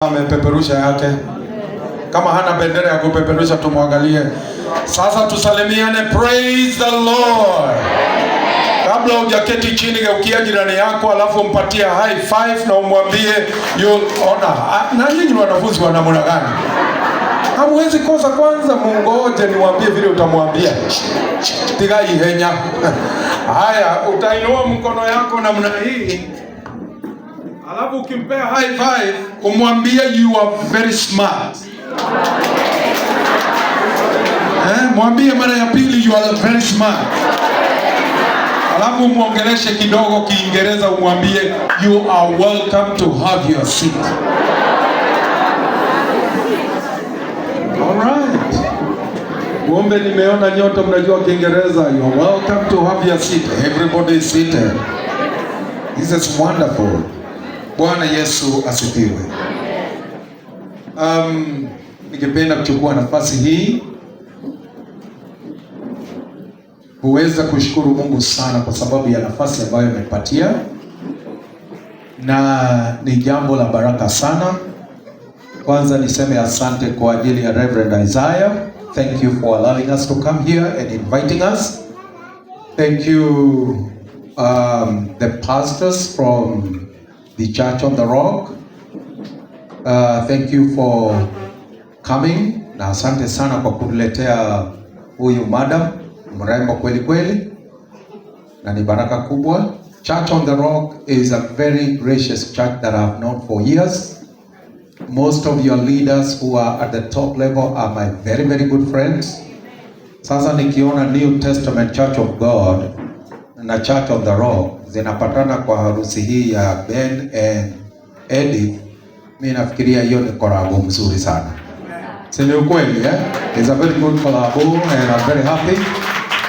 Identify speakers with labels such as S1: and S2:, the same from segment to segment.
S1: Amepeperusha yake. Kama hana bendera ya kupeperusha tumwangalie. Sasa tusalimiane. Praise the Lord. Kabla hujaketi chini, geukia jirani yako alafu mpatie high five na umwambie you honor. Na nyinyi wanafunzi wa namna gani? Hamwezi kosa kwanza mungoje niwaambie vile utamwambia. Tigai henya. Haya, utainua mkono yako namna hii. Alafu ukimpea high five, umwambie you are very smart. Mwambie mara ya pili you are very smart. Alafu muongeleshe kidogo Kiingereza, umwambie you are welcome to have your seat. Alright. Ngombe nimeona nyote mnajua Kiingereza. You are welcome to have your seat. Everybody is seated. This is wonderful. Bwana Yesu asifiwe. Ningependa kuchukua nafasi hii kuweza kushukuru Mungu sana kwa sababu ya nafasi ambayo amepatia, na ni jambo la baraka sana. Kwanza niseme asante kwa ajili ya Reverend Isaiah. Thank you for allowing us to come here and inviting us. Thank you the pastors from the Church on the Rock. Thank you for coming. Na asante sana kwa kuletea huyu madam mrembo kweli kweli, na ni baraka kubwa. Church on the Rock is a very gracious church that I have known for years. Most of your leaders who are at the top level are my very very good friends. Sasa nikiona New Testament Church of God na Church on the Rock zinapatana kwa harusi hii ya Ben and Edith, mimi nafikiria hiyo ni collabo mzuri sana. Si ni ukweli It's a very good collabo and I'm very happy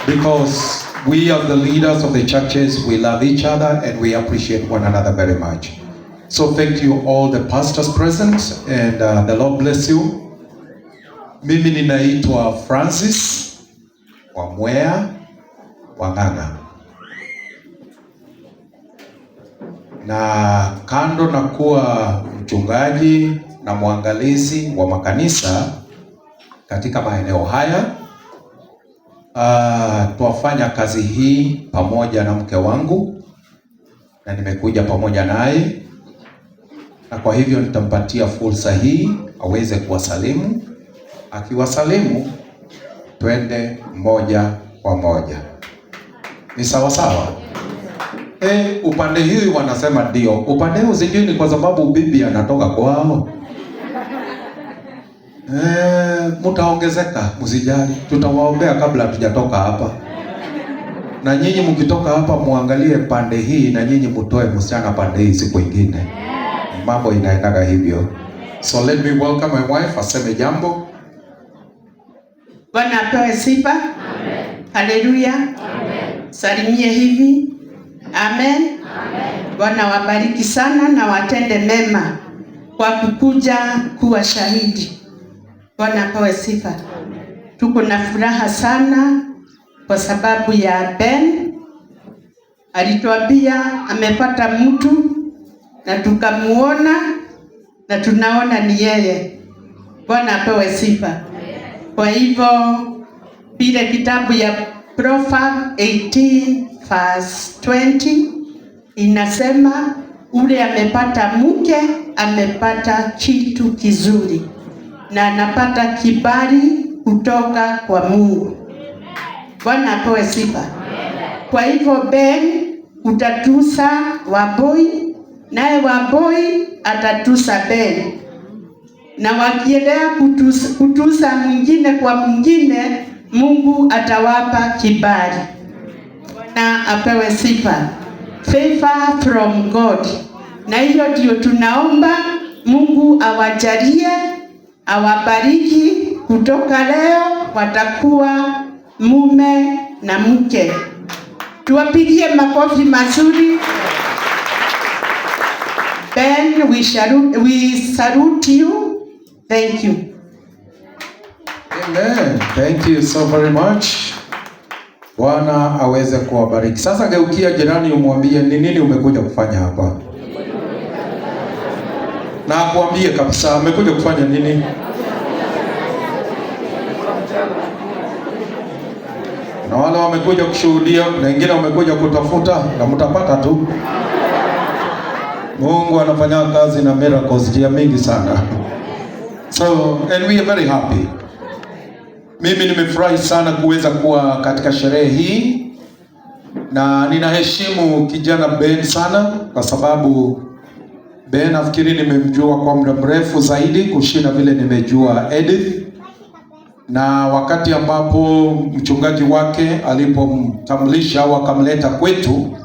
S1: because we are the leaders of the churches, we love each other and we appreciate one another very much. So thank you all the pastors present and the Lord bless you. Mimi ninaitwa Francis Wamwea Wanganga. Na kando na kuwa mchungaji na mwangalizi wa makanisa katika maeneo haya, tuwafanya kazi hii pamoja na mke wangu, na nimekuja pamoja naye, na kwa hivyo nitampatia fursa hii aweze kuwasalimu. Akiwasalimu twende moja kwa moja. Ni sawa sawa? Upande hii wanasema ndio. Upande huu sijui ni kwa sababu bibi anatoka kwao. Mtaongezeka, msijali. Tutawaombea kabla hatujatoka hapa. Na nyinyi mkitoka hapa muangalie pande hii, na nyinyi mtoe msichana pande hii siku nyingine. Mambo inaendaga hivyo. So let me welcome my wife aseme jambo.
S2: Bwana apewe sifa. Amen. Haleluya. Amen. Salimie hivi. Amen. Amen. Bwana wabariki sana na watende mema kwa kukuja kuwa shahidi. Bwana apewe sifa. Tuko na furaha sana kwa sababu ya Ben. Alituambia amepata mtu na tukamuona na tunaona ni yeye. Bwana apewe sifa. Kwa hivyo bila kitabu ya Proverbs 18 verse 20 inasema ule amepata mke amepata kitu kizuri na anapata kibali kutoka kwa Mungu. Bwana apewe sifa. Kwa hivyo Ben utatusa Wambui, naye Wambui atatusa Ben, na wakiendelea kutusa mwingine kwa mwingine, Mungu atawapa kibali. Bwana apewe sifa. Favor from God. Na hiyo ndio tunaomba Mungu awajalie, awabariki. Kutoka leo watakuwa mume na mke. Tuwapigie makofi mazuri. Ben, we salute you. Thank you.
S1: Amen. Thank you so very much. Bwana aweze kuwabariki. Sasa geukia jirani umwambie ni nini umekuja kufanya hapa. Na akuambie kabisa amekuja kufanya nini. Na wale wamekuja kushuhudia, na wengine wamekuja kutafuta, na mtapata tu. Mungu anafanya kazi na miracles jia mingi sana. So, and we are very happy. Mimi nimefurahi sana kuweza kuwa katika sherehe hii, na ninaheshimu kijana Ben sana, kwa sababu Ben nafikiri nimemjua kwa muda mrefu zaidi kushinda vile nimejua Edith. Na wakati ambapo mchungaji wake alipomtambulisha au akamleta kwetu,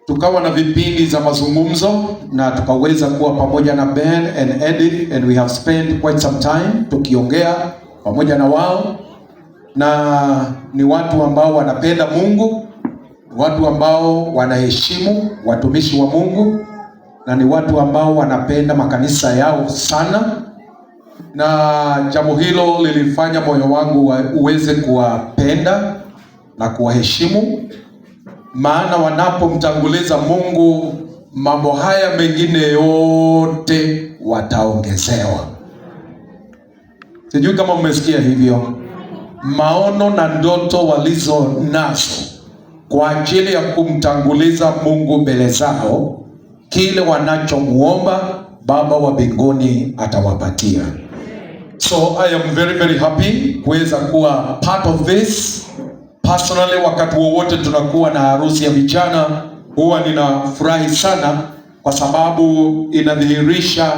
S1: tukawa na vipindi za mazungumzo na tukaweza kuwa pamoja na Ben and Edith, and we have spent quite some time tukiongea pamoja na wao. Na ni watu ambao wanapenda Mungu, watu ambao wanaheshimu watumishi wa Mungu, na ni watu ambao wanapenda makanisa yao sana. Na jambo hilo lilifanya moyo wangu uweze kuwapenda na kuwaheshimu, maana wanapomtanguliza Mungu, mambo haya mengine yote wataongezewa. Sijui kama mmesikia hivyo. Maono na ndoto walizo nazo kwa ajili ya kumtanguliza Mungu mbele zao, kile wanachomuomba Baba wa mbinguni atawapatia. So I am very very happy kuweza kuwa part of this. Personally, wakati wowote tunakuwa na harusi ya vijana, huwa ninafurahi sana, kwa sababu inadhihirisha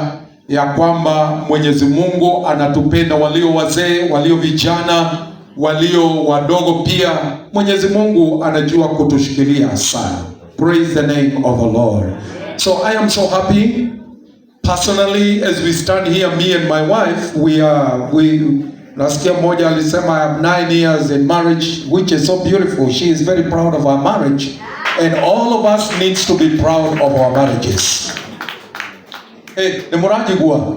S1: ya kwamba Mwenyezi Mungu anatupenda walio wazee, walio vijana, walio wadogo pia. Mwenyezi Mungu anajua kutushikilia sana. Praise the name of the Lord. So I am so happy. Personally, as we stand here, me and my wife, nasikia mmoja alisema I have 9 years in marriage, which is so beautiful. She is very proud of our marriage, and all of us needs to be proud of our marriages. Hey, nemurajigua.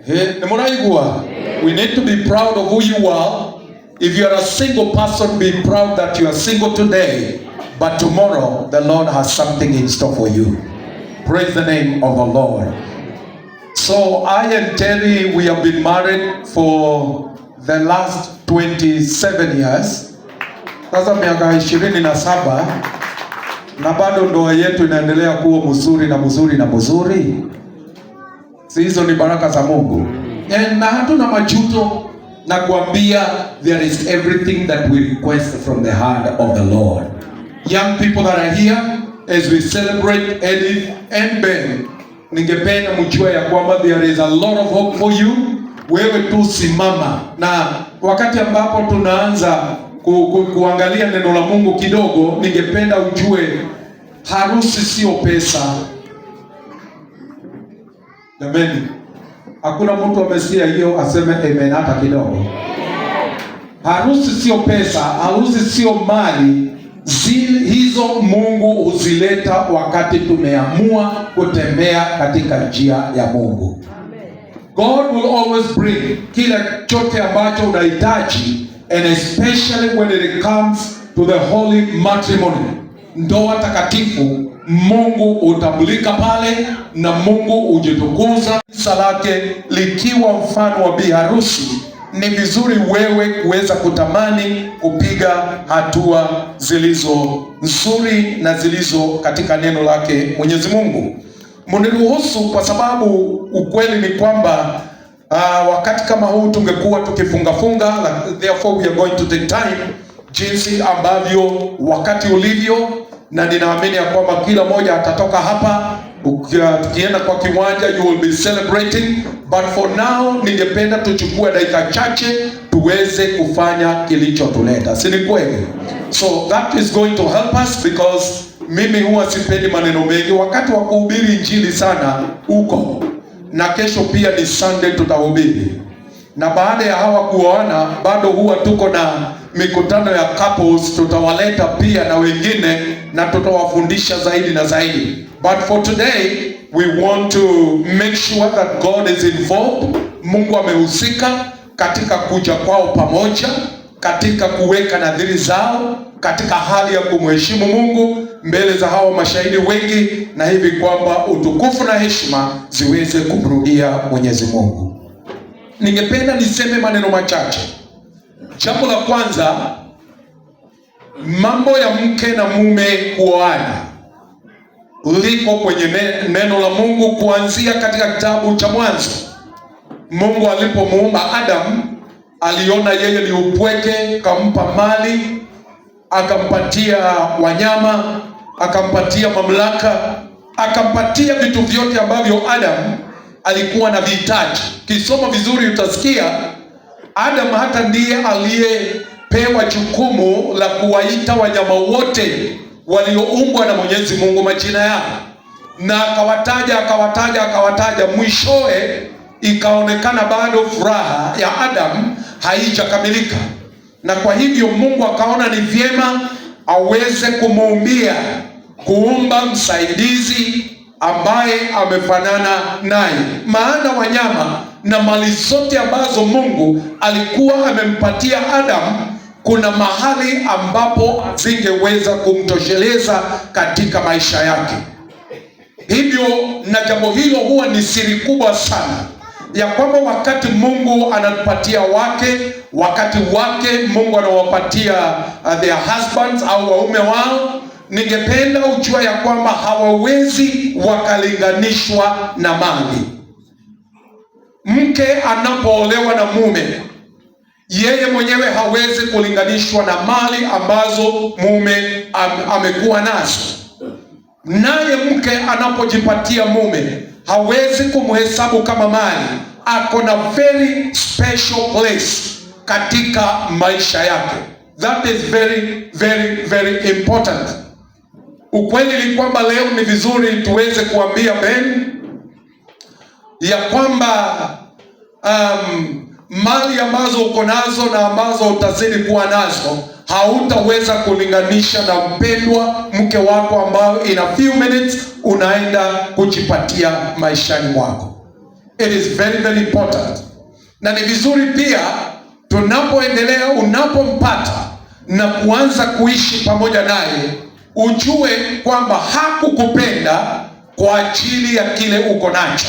S1: Hey, nemurajigua. We need to be proud of who you are. If you are a single person, be proud that you are single today, but tomorrow the Lord has something in store for you. Praise the name of the Lord. So I and Terry, we have been married for the last 27 years. Sasa miaka 27, na bado ndoa yetu inaendelea kuwa mzuri na mzuri na mzuri. Si hizo ni baraka za Mungu. Na hatuna majuto, na kuambia there is everything that we request from the heart of the Lord. Young people that are here, as we celebrate Edith and Ben, ningependa mjue ya kwamba there is a lot of hope for you. Wewe tu simama, na wakati ambapo tunaanza kuangalia neno la Mungu kidogo, ningependa ujue harusi sio pesa. Jamani, hakuna mtu amesikia hiyo aseme amen hata kidogo. Harusi sio pesa, harusi sio mali. Hizo Mungu huzileta wakati tumeamua kutembea katika njia ya Mungu. God will always bring kila chote ambacho unahitaji, and especially when it comes to the holy matrimony, ndoa takatifu. Mungu utambulika pale na Mungu ujitukuza. Kanisa lake likiwa mfano wa bi harusi, ni vizuri wewe kuweza kutamani kupiga hatua zilizo nzuri na zilizo katika neno lake Mwenyezi Mungu. Mniruhusu, kwa sababu ukweli ni kwamba wakati kama huu tungekuwa tukifunga, therefore we are going to take time jinsi ambavyo wakati ulivyo, na ninaamini ya kwamba kila mmoja atatoka hapa. Tukienda kwa kiwanja, you will be celebrating, but for now ningependa tuchukue dakika chache tuweze kufanya kilichotuleta, si ni kweli? So that is going to help us, because mimi huwa sipendi maneno mengi wakati wa kuhubiri injili sana huko, na kesho pia ni Sunday tutahubiri, na baada ya hawa kuoana bado huwa tuko na mikutano ya couples, tutawaleta pia na wengine na tutawafundisha zaidi na zaidi. But for today we want to make sure that God is involved. Mungu amehusika katika kuja kwao pamoja, katika kuweka nadhiri zao, katika hali ya kumheshimu Mungu mbele za hawa mashahidi wengi, na hivi kwamba utukufu na heshima ziweze kumrudia Mwenyezi Mungu. Ningependa niseme maneno machache. Jambo la kwanza, mambo ya mke na mume kuoana liko kwenye neno la Mungu kuanzia katika kitabu cha Mwanzo. Mungu alipomuumba Adam, aliona yeye ni upweke, akampa mali, akampatia wanyama, akampatia mamlaka, akampatia vitu vyote ambavyo Adam alikuwa na vihitaji. Kisoma vizuri utasikia Adam hata ndiye aliyepewa jukumu la kuwaita wanyama wote walioumbwa na Mwenyezi Mungu majina yao, na akawataja. Mwishowe ikaonekana bado furaha ya Adam haijakamilika, na kwa hivyo Mungu akaona ni vyema aweze kuumba msaidizi ambaye amefanana naye. Maana wanyama na mali zote ambazo Mungu alikuwa amempatia Adam, kuna mahali ambapo zingeweza kumtosheleza katika maisha yake. Hivyo na jambo hilo huwa ni siri kubwa sana, ya kwamba wakati Mungu anapatia wakati wake Mungu anawapatia their husbands au waume wao, ningependa ujua ya kwamba hawawezi wakalinganishwa na mali. Mke anapoolewa na mume, yeye mwenyewe hawezi kulinganishwa na mali ambazo mume amekuwa nazo. Naye mke anapojipatia mume, hawezi kumhesabu kama mali. Ako na very special place katika maisha yake. That is very, very, very important. Ukweli ni kwamba leo ni vizuri tuweze kuambia Ben ya kwamba mali ambazo uko nazo na ambazo utazidi kuwa nazo hautaweza kulinganisha na mpendwa mke wako ambao in a few minutes unaenda kujipatia maishani mwako. It is very, very important. Na ni vizuri pia tunapoendelea, unapompata na kuanza kuishi pamoja naye, ujue kwamba hakukupenda kwa ajili ya kile uko nacho.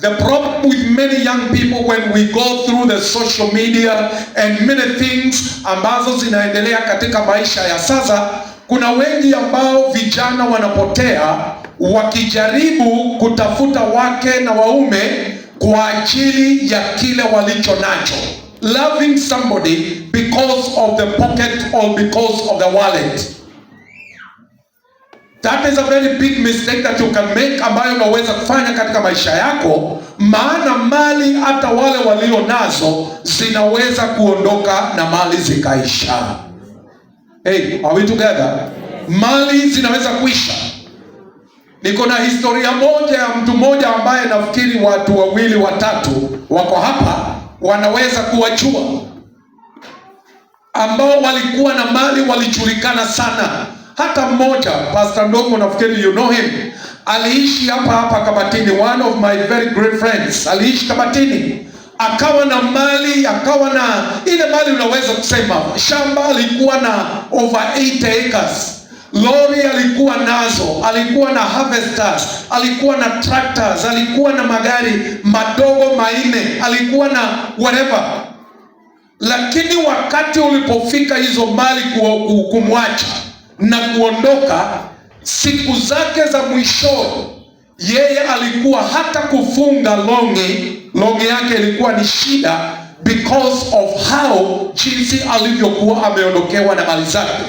S1: The problem with many young people when we go through the social media and many things ambazo zinaendelea katika maisha ya sasa, kuna wengi ambao vijana wanapotea wakijaribu kutafuta wake na waume kwa ajili ya kile walicho nacho. Loving somebody because of the pocket or because of the wallet. That is a very big mistake that you can make, ambayo unaweza kufanya katika maisha yako, maana mali hata wale walio nazo zinaweza kuondoka na mali zikaisha. Hey, are we together? Mali zinaweza kuisha. Niko na historia moja ya mtu mmoja ambaye nafikiri watu wawili watatu wako hapa wanaweza kuwajua, ambao walikuwa na mali, walijulikana sana. Hata mmoja, Pastor Ndongo, nafikiri you know him, aliishi hapa Kabatini, one of my very great friends, aliishi Kabatini, akawa na mali, akawa na ile mali unaweza kusema shamba alikuwa na over 80 acres, lori alikuwa nazo, alikuwa na harvesters, alikuwa na tractors, alikuwa na magari madogo manne, alikuwa na whatever. Lakini wakati ulipofika hizo mali kumwacha na kuondoka, siku zake za mwisho, yeye alikuwa hata kufunga longi yake ilikuwa ni shida, because of how jinsi alivyokuwa ameondokewa na mali zake.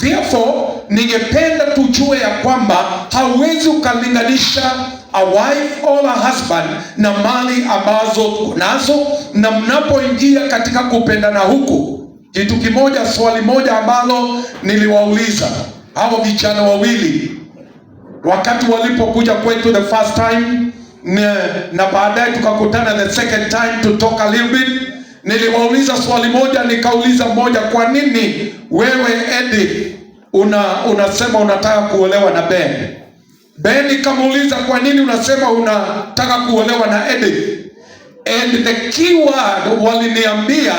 S1: Therefore, ningependa tujue ya kwamba hauwezi ukalinganisha a wife or a husband na mali ambazo unazo, na mnapoingia katika kupendana huku. Kitu kimoja, swali moja ambalo niliwauliza hao vijana wawili wakati walipokuja kwetu the first time, na baadaye tukakutana the second time to talk a little bit, niliwauliza swali moja, nikauliza mmoja, kwa nini wewe Eddie unasema unataka kuolewa na Ben? Ben nikamuuliza, kwa nini unasema unataka kuolewa na Eddie? And the key word waliniambia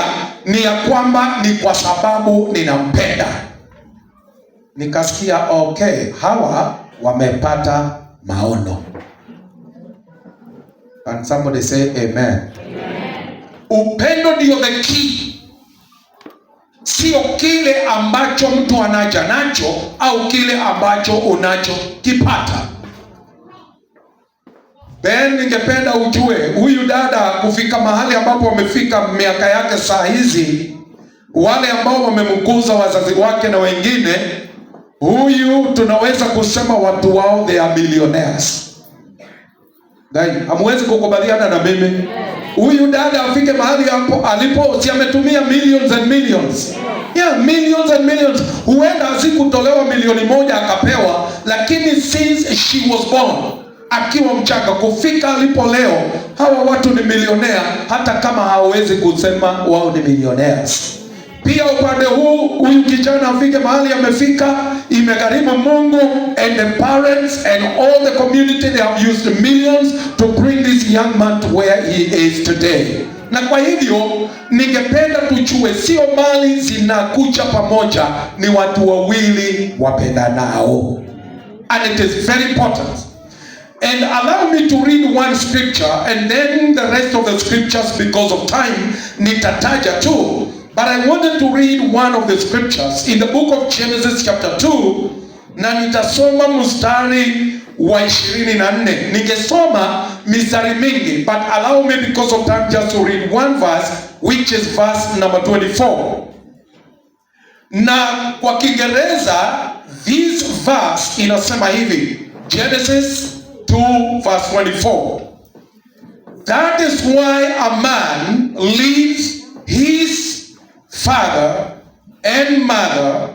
S1: ni ya kwamba ni kwa sababu ninampenda. nikasikia okay, hawa wamepata maono. And somebody say amen. Upendo ndio the key, sio kile ambacho mtu anaja nacho au kile ambacho unachokipata. Ben, ningependa ujue huyu dada kufika mahali ambapo wamefika miaka yake saa hizi, wale ambao wamemkuza wazazi wake na wengine, huyu tunaweza kusema watu wao they are millionaires. Dai, hamwezi kukubaliana na mimi? Huyu dada afike mahali hapo alipo, si ametumia millions and millions. Yeah, millions and millions. Huenda asikutolewa milioni moja akapewa, lakini since she was born, akiwa mchanga kufika alipo leo, hawa watu ni millionaire hata kama hawezi kusema wao ni millionaires. Pia upande huu, huyu kijana afike mahali amefika, imegharimu Mungu and the parents and all the community, they have used millions to bring this young man to where he is today. Na kwa hivyo ningependa tujue sio mali zinakuja pamoja, ni watu wawili wapendanao. And it is very important. And allow me to read one scripture and then the rest of the scriptures, because of time, nitataja tu. But I wanted to read one of the scriptures in the book of Genesis chapter 2, na nitasoma mstari wa 24. Ningesoma mistari mingi, but allow me because of time just to read one verse, which is verse number 24. Na kwa Kiingereza this verse inasema hivi, Genesis 2 verse 24. That is why a man leaves his father and mother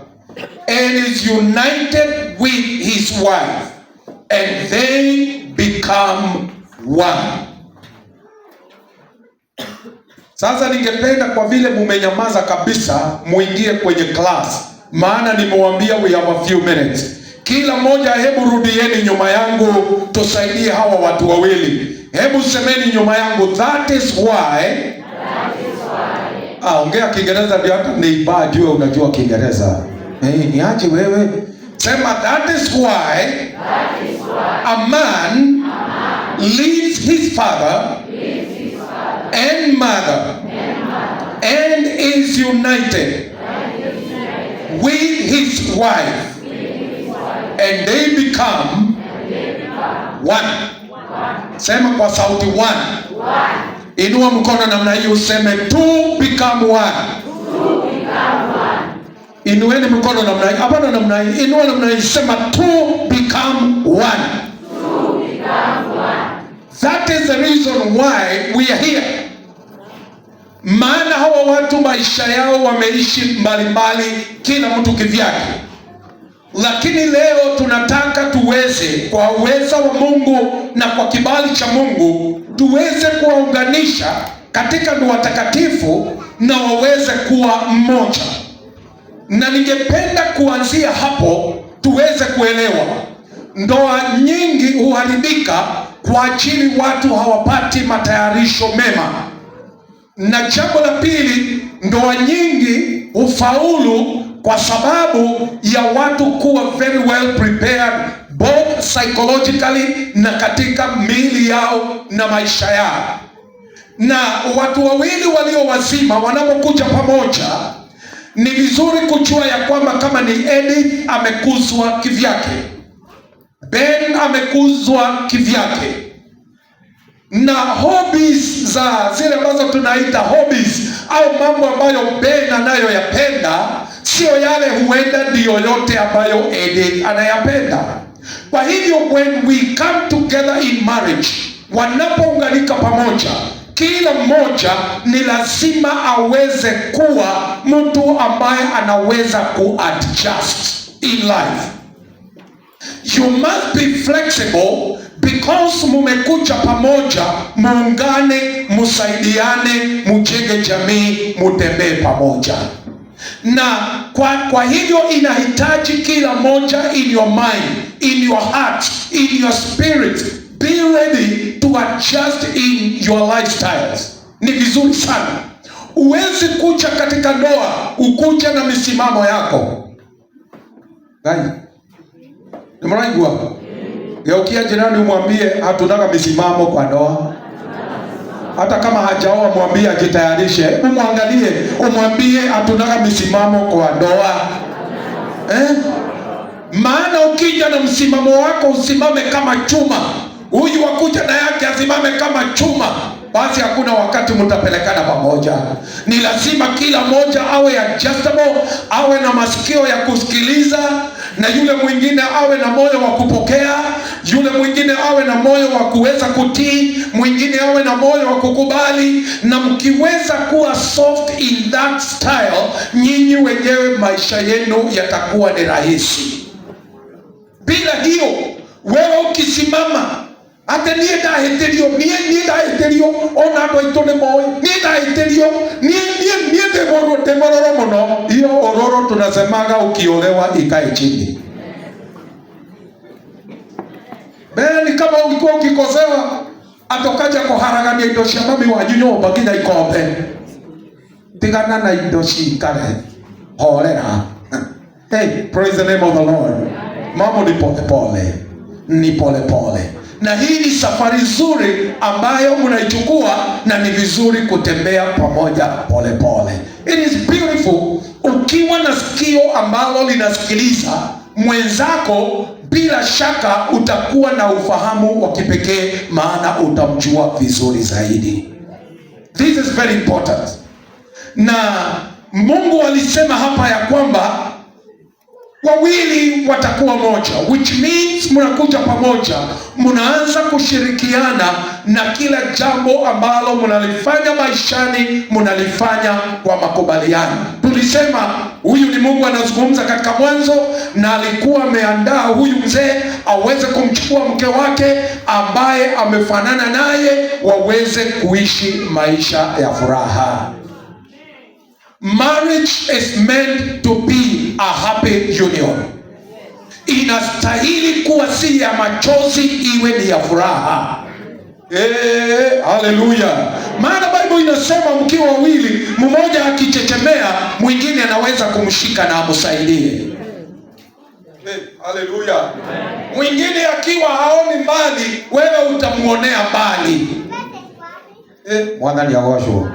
S1: and is united with his wife, and they become one. Sasa ningependa kwa vile mumenyamaza kabisa, muingie kwenye class, maana nimewaambia we have a few minutes. Kila mmoja hebu rudieni nyuma yangu, tusaidie hawa watu wawili. Hebu semeni nyuma yangu, that is why. Ongea Kiingereza ndio hata neiba ajue unajua Kiingereza. Niache wewe. Sema that is why a man leaves his father and mother and is united with his wife, and they become one. Sema kwa sauti one. Inua mkono namna hiyo useme two become one. Inueni mkono namna hiyo. Hapana namna hiyo. Inua namna hiyo sema two become one. That is the reason why we are here. Maana hawa watu maisha yao wameishi mbalimbali, kila mtu kivyake. Lakini leo tunataka tuweze kwa uweza wa Mungu na kwa kibali cha Mungu tuweze kuwaunganisha katika ndoa takatifu na waweze kuwa mmoja. Na ningependa kuanzia hapo tuweze kuelewa ndoa nyingi huharibika kwa ajili watu hawapati matayarisho mema. Na jambo la pili, ndoa nyingi hufaulu kwa sababu ya watu kuwa very well prepared both psychologically na katika miili yao na maisha yao. Na watu wawili walio wazima wanapokuja pamoja, ni vizuri kujua ya kwamba kama ni Edith amekuzwa kivyake, Ben amekuzwa kivyake, na hobbies za zile ambazo tunaita hobbies au mambo ambayo Ben anayoyapenda sio yale huenda ndiyo yote ambayo Edith anayapenda. Kwa hivyo when we come together in marriage, wanapounganika pamoja, kila mmoja ni lazima aweze kuwa mtu ambaye anaweza kuadjust in life. You must be flexible because mumekuja pamoja, muungane, musaidiane, mujenge jamii, mutembee pamoja. Na kwa hivyo inahitaji kila moja in your mind, in your heart, in your spirit, be ready to adjust in your lifestyles. Ni vizuri sana. Uwezi kuja katika ndoa ukuja na misimamo yako. Gai. Nimraigwa. Geukia jirani umwambie hatunaga misimamo kwa ndoa. Hata kama hajaoa mwambie ajitayarishe. Umwangalie, umwambie hatunaga misimamo kwa ndoa. Maana ukija na msimamo wako usimame kama chuma, huyu wakuja na yake asimame kama chuma, basi hakuna wakati mtapelekana pamoja. Ni lazima kila moja awe adjustable, awe na masikio ya kusikiliza, na yule mwingine awe na moyo wa kupokea, yule mwingine awe na moyo wa kuweza kutii, mwingine awe na moyo wa kukubali. Na mkiweza kuwa soft in that style, nyinyi wenyewe maisha yenu yatakuwa ni rahisi. Bila hiyo, wewe ukisimama ate niye ndaheterio ona ndo itone moyo niye ndaheterio niye demororo muno. Hiyo ororo tunasemaga ukiolewa ikae chini. Beni kama ulikuwa ukikosewa atokaja kuharagania indo cia mami wanyu nyumba nginya ikombe, tigana na indo cikare horera. Hey, praise the name of the Lord. Mambo ni pole pole, ni pole pole. Na hii ni safari nzuri ambayo mnaichukua, na ni vizuri kutembea pamoja pole pole. It is beautiful ukiwa na sikio ambalo linasikiliza mwenzako, bila shaka utakuwa na ufahamu wa kipekee, maana utamjua vizuri zaidi. This is very important. Na Mungu alisema hapa ya kwamba wawili watakuwa moja, which means mnakuja pamoja, mnaanza kushirikiana, na kila jambo ambalo mnalifanya maishani mnalifanya kwa makubaliano. Tulisema huyu ni Mungu anazungumza katika Mwanzo, na alikuwa ameandaa huyu mzee aweze kumchukua mke wake ambaye amefanana naye, waweze kuishi maisha ya furaha. Marriage is meant to be a happy union. Inastahili kuwa si ya machozi, iwe ni ya furaha. Haleluya. Maana Bible inasema mkiwa wawili, mmoja akichechemea mwingine anaweza kumshika na amsaidie. Haleluya. Mwingine akiwa haoni mbali, wewe utamuonea mbali. Mwana agoshwo.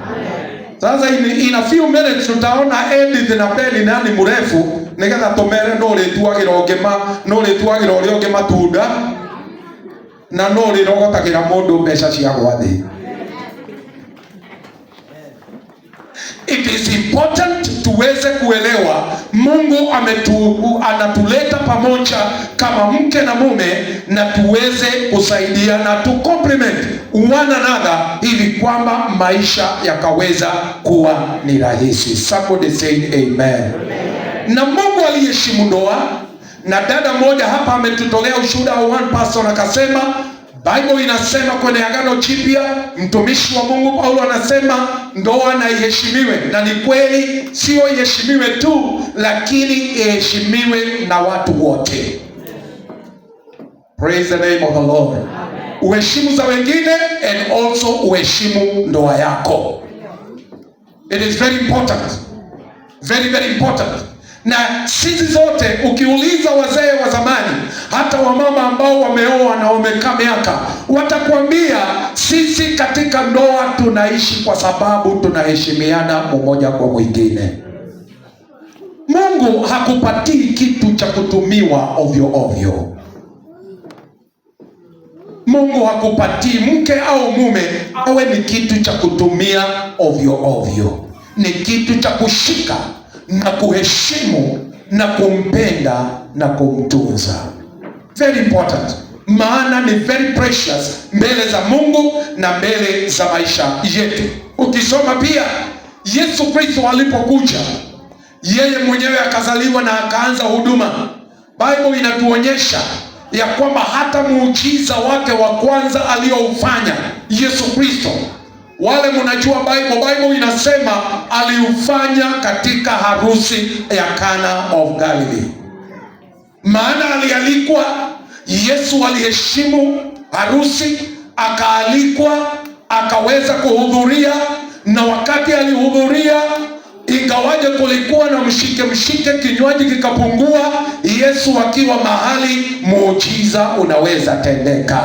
S1: Sasa in a few minutes tutaona Edith na Beli nani mrefu, nigetha tumere no rituagira ogema, no rituagira uri ogema tunda, na no rirogotagira mundu mbeca cia gwathi. It is important tuweze kuelewa Mungu anatuleta pamoja kama mke na mume, na tuweze kusaidia na tu complement one another, ili kwamba maisha yakaweza kuwa ni rahisi. Somebody say amen. Na Mungu aliheshimu ndoa, na dada moja hapa ametutolea ushuhuda wa one person akasema, Bible inasema kwenye Agano Jipya, mtumishi wa Mungu Paulo anasema ndoa na iheshimiwe. Na ni kweli, sio iheshimiwe tu, lakini iheshimiwe na watu wote. Praise the name of the Lord. Uheshimu za wengine, and also uheshimu ndoa yako. It is very important. Very, very important. Na sisi zote, ukiuliza wazee wa zamani, hata wamama ambao wameoa na wamekaa miaka, watakwambia sisi katika ndoa tunaishi kwa sababu tunaheshimiana mmoja kwa mwingine. Mungu hakupatii kitu cha kutumiwa ovyo ovyo. Mungu hakupatii mke au mume awe ni kitu cha kutumia ovyo ovyo. Ni kitu cha kushika na kuheshimu na kumpenda na kumtunza. Very important. Maana ni very precious mbele za Mungu na mbele za maisha yetu. Ukisoma pia Yesu Kristo alipokuja, yeye mwenyewe akazaliwa na akaanza huduma. Bible inatuonyesha ya kwamba hata muujiza wake wa kwanza alioufanya Yesu Kristo, wale mnajua Bible inasema aliufanya katika harusi ya Cana of Galilee. Maana alialikwa, Yesu aliheshimu harusi, akaalikwa, akaweza kuhudhuria, na wakati alihudhuria ingawaje kulikuwa na mshike kinywaji kikapungua, Yesu akiwa mahali, muujiza unaweza tendeka.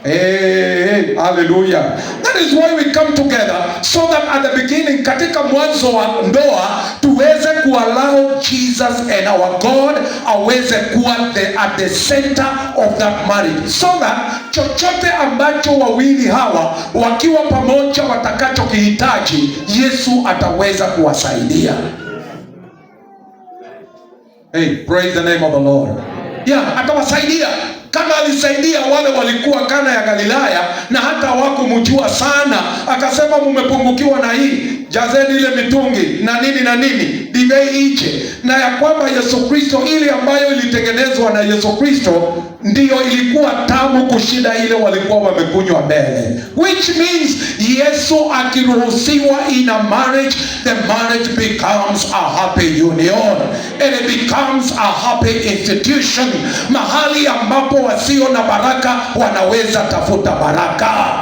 S1: Hey, hallelujah. That is why we come together, so that at the beginning, katika mwanzo wa ndoa, tuweze kuallow Jesus and our God aweze kuwa at the center of that marriage, so that chochote ambacho wawili hawa wakiwa pamoja watakachokihitaji, Yesu ataweza kuwasaidia. Hey, praise the name of the Lord. Yeah, atawasaidia kama alisaidia wale walikuwa Kana ya Galilaya na hata hawakumjua sana. Akasema mumepungukiwa na hii, jazeni ile mitungi na nini divei ije, na ya kwamba Yesu Kristo ile ambayo ilitengenezwa na Yesu Kristo ndiyo ilikuwa tamu kushinda ile walikuwa wamekunywa mbele. Which means Yesu akiruhusiwa in a marriage, the marriage becomes a happy union and it becomes a happy institution, mahali ambapo wasio na baraka wanaweza tafuta baraka.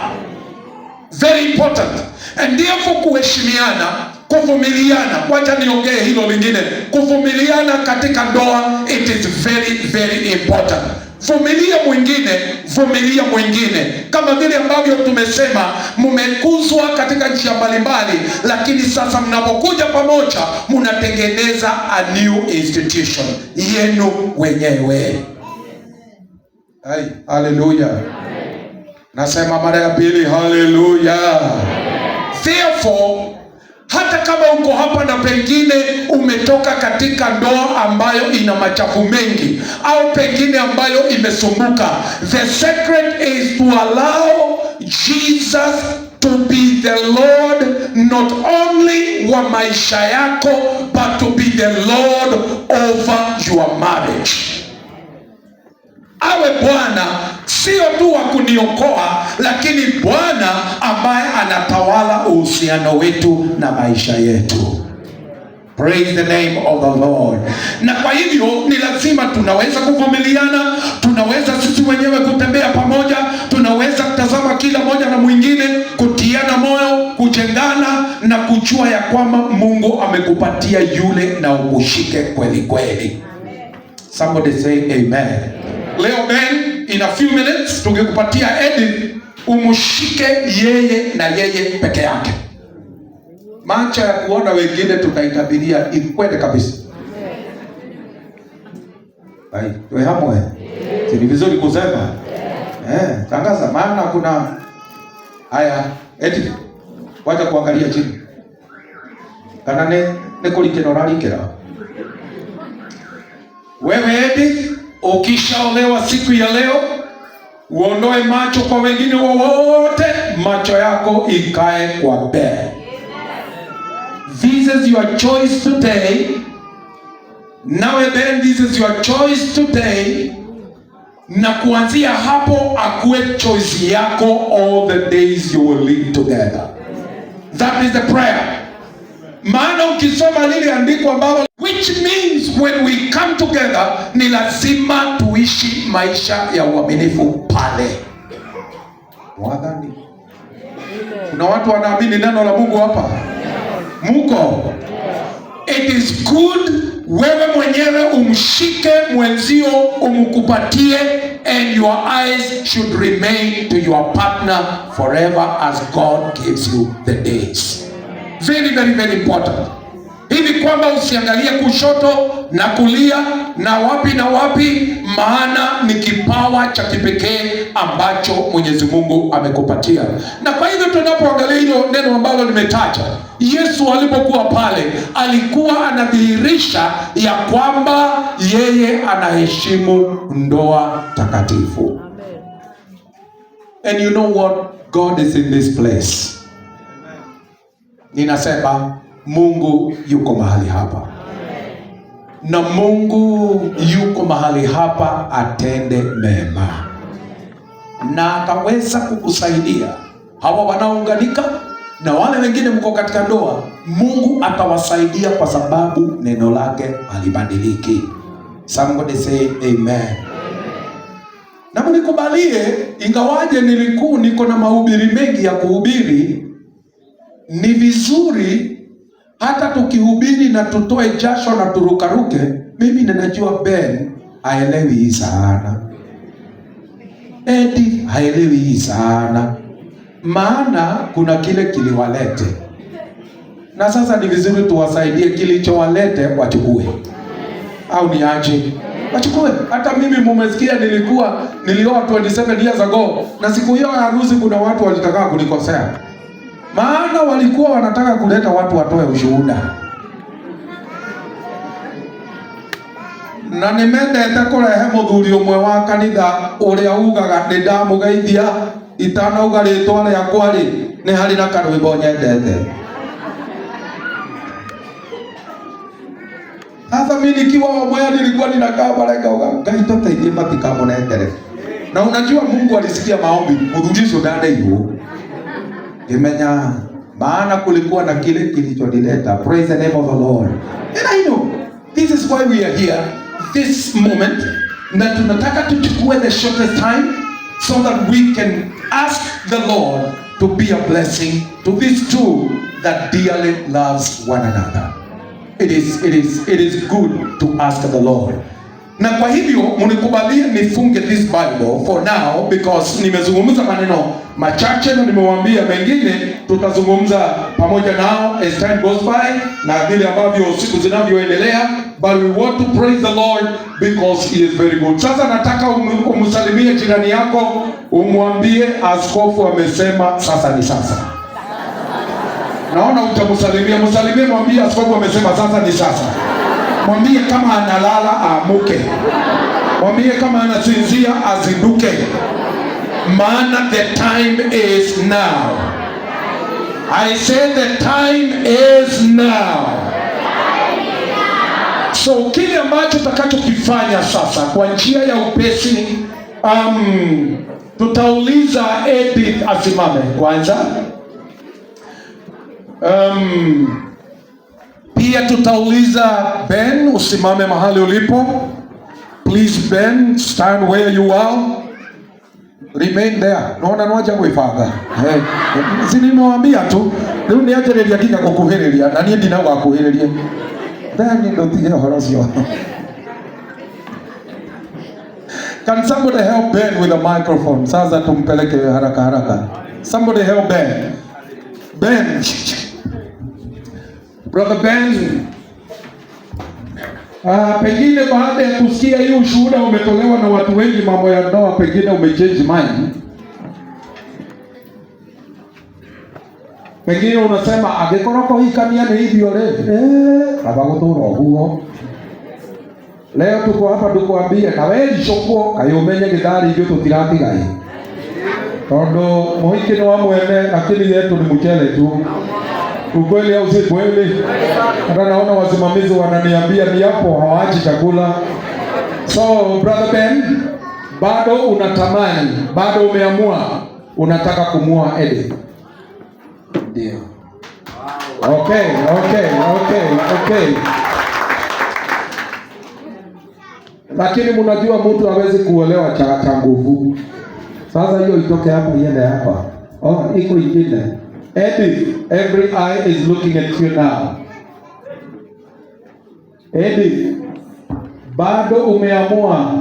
S1: Very important. And therefore kuheshimiana, kuvumiliana, wacha niongee hilo lingine. Kuvumiliana katika ndoa, it is very very important. Vumilia mwingine. Kama vile ambavyo tumesema, mmekuzwa katika njia mbalimbali, lakini sasa mnapokuja pamoja, mnatengeneza a new institution yenu wenyewe. Hai, hallelujah. Nasema mara ya pili, hallelujah. Therefore, hata kama uko hapa na pengine umetoka katika ndoa ambayo ina machafu mengi, au pengine ambayo imesumbuka, the secret is to allow Jesus to be the Lord not only wa maisha yako, but to be the Lord over your marriage. Awe Bwana sio tu wa kuniokoa, lakini Bwana ambaye anatawala uhusiano wetu na maisha yetu. Praise the name of the Lord. Na kwa hivyo ni lazima tunaweza kuvumiliana, tunaweza sisi wenyewe kutembea pamoja, tunaweza kutazama kila moja na mwingine, kutiana moyo, kujengana na kujua ya kwamba Mungu amekupatia yule na umushike kweli kweli. Somebody say amen. Leo Ben, in a few minutes tungekupatia Edith, umushike yeye na yeye peke yake. Macho ya kuona wengine tutaitabiria ikwende kabisa. Hai, tuwe hamwe. Si ni vizuri kusema? Tangaza, maana kuna haya Edith, wacha kuangalia chini. Kana ne kulikenora. Wewe Edith, ukishaolewa siku ya leo, uondoe macho kwa wengine wowote, macho yako ikae kwa bed. This is your choice today. Nawe Ben, this is your choice today. Na kuanzia hapo akuwe choice yako all the days you will live together. That is the prayer. Maana ukisoma lile andiko ambalo, which means when we come together, ni lazima tuishi maisha ya uaminifu pale. Wadhani kuna watu wanaamini neno la Mungu hapa? Muko? It is good wewe mwenyewe umshike mwenzio, umkupatie, and your eyes should remain to your partner forever as God gives you the days. Very very very important. Hivi kwamba usiangalie kushoto na kulia na wapi, maana ni kipawa cha kipekee ambacho Mwenyezi Mungu amekupatia. Na kwa hivyo tunapoangalia hilo neno ambalo nimetaja, Yesu alipokuwa pale alikuwa anadhihirisha ya kwamba yeye anaheshimu ndoa takatifu. And you know what? God is in this place. Ninasema Mungu yuko mahali hapa. Na Mungu yuko mahali hapa atende mema, na ataweza kukusaidia hawa wanaounganika na wale wengine mko katika ndoa. Mungu atawasaidia kwa sababu neno lake halibadiliki. Somebody say amen. Na mnikubalie, ingawaje niko na mahubiri mengi ya kuhubiri, ni vizuri hata tukihubiri na tutoe jasho na turukaruke, mimi ninajua Ben haelewi hii sana, Eddie haelewi hii sana, maana kuna kile kiliwalete, na sasa ni vizuri tuwasaidie kilichowalete wachukue, au ni aje? Wachukue. Hata mimi mumesikia nilioa 27 years ago, na siku hiyo ya harusi kuna watu walitaka kunikosea, maana walikuwa wanataka kuleta watu watoe ushuhuda, na nimendete kurehe muthuri umwe wa kanitha uria ugaga ni ndamugeithia itanauga ritwa riakwa ri ni hari na karwimbo nyendete. Sasa mimi nikiwa mmoja nilikuwa ninakaa pale kauga Ngai tuteithie matikamunendere, na unajua Mungu alisikia maombi muthuri ucio ndandeirwo imenya, maana kulikuwa na kile kilichodileta. Praise the name of the Lord. And I know this is why we are here this moment, na tunataka tuchukue the shortest time so that we can ask the Lord to be a blessing to these two that dearly loves one another. It is good to ask the Lord. Na kwa hivyo mnikubalie nifunge this Bible for now, because nimezungumza maneno machache na nimewaambia mengine tutazungumza pamoja nao as time goes by na vile ambavyo siku zinavyoendelea, but we want to praise the Lord because he is very good. Sasa nataka umsalimie jirani yako, umwambie askofu amesema sasa ni sasa. Naona msalimie, mwambie askofu amesema sasa ni sasa. Mwambie kama analala aamuke, mwambie kama anasinzia azinduke, maana the time is now. I say the time is now. So kile ambacho tutakachokifanya sasa kwa njia ya upesi, tutauliza Edith asimame kwanza. Pia tutauliza Ben usimame mahali ulipo. Please Ben, stand where you are. Remain there. Naona nwaja gwifanga. Sinimwambia tu. Riu ni ajereria kinya gukuhiriria na nie ndinaga kuhiriria. Ben ndo tige horocio. Can somebody help Ben with a microphone? Sasa tumpeleke haraka haraka. Somebody help Ben. Ben. Brother Ben, pengine baada ya kusikia hii ushuhuda umetolewa na watu wengi mambo ya ndoa, pengine umechange mind. Pengine unasema agekoroko hii kamia ni hivyo abagotoro huo. Leo tuko hapa tukuambie na wewe shoko kayomenye githari hivyo tutiratigai. Tondo muhiki ni wa mwene lakini yetu ni mchele tu. Ukweli au si kweli? Hata naona wasimamizi wananiambia ni hapo hawaachi chakula. So brother Ben, bado unatamani, bado umeamua unataka kumua Edith. Ndio. Okay. Lakini mnajua mtu hawezi kuolewa cha nguvu. Sasa hiyo itoke hapo iende hapa. Iko ingine. Edith, every eye is looking at you now. Edith, bado umeamua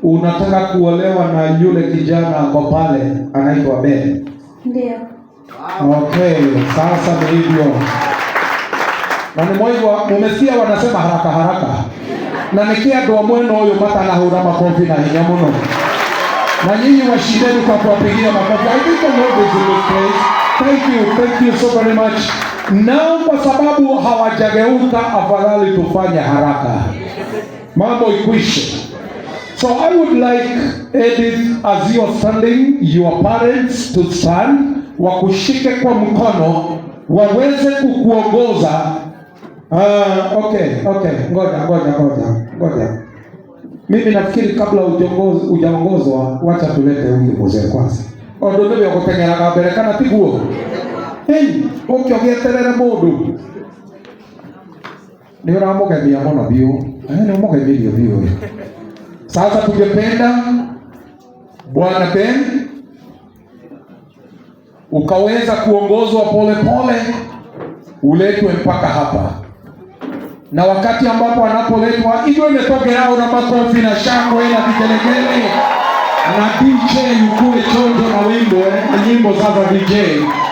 S1: unataka kuolewa na yule kijana kwa pale anaitwa Ben?
S3: Ndio.
S1: Okay, sasa ni hivyo. Na ni moyo mumesikia wanasema haraka. Na nikia ndo mweno huyo mata na hura makofi na hinya muno. Na nyinyi washindeni kwa kuwapigia makofi. I think the Lord is in this place. Thank you so very much. Now kwa sababu hawajageuka, afadhali tufanye haraka. Mambo ikwishe. So I would like Edith, as you are standing, your parents to stand, wakushike kwa mkono, waweze kukuongoza. Okay. Ngoja. Mimi nafikiri kabla hujaongozwa, wacha tulete huyu mzee kwanza. Ondo ndio gutengera mbere kana tiguo. Ukiogeterere mundu ni uramugemia muno biu. Ni umugemirio biu. Sasa tungependa Bwana Ben ukaweza kuongozwa pole uletwe mpaka hapa, na wakati ambapo anapoletwa hivyo imetokelao na makofi na shangwe na vigelegele na DJ ukue chonjo na wimbo na nyimbo sasa DJ,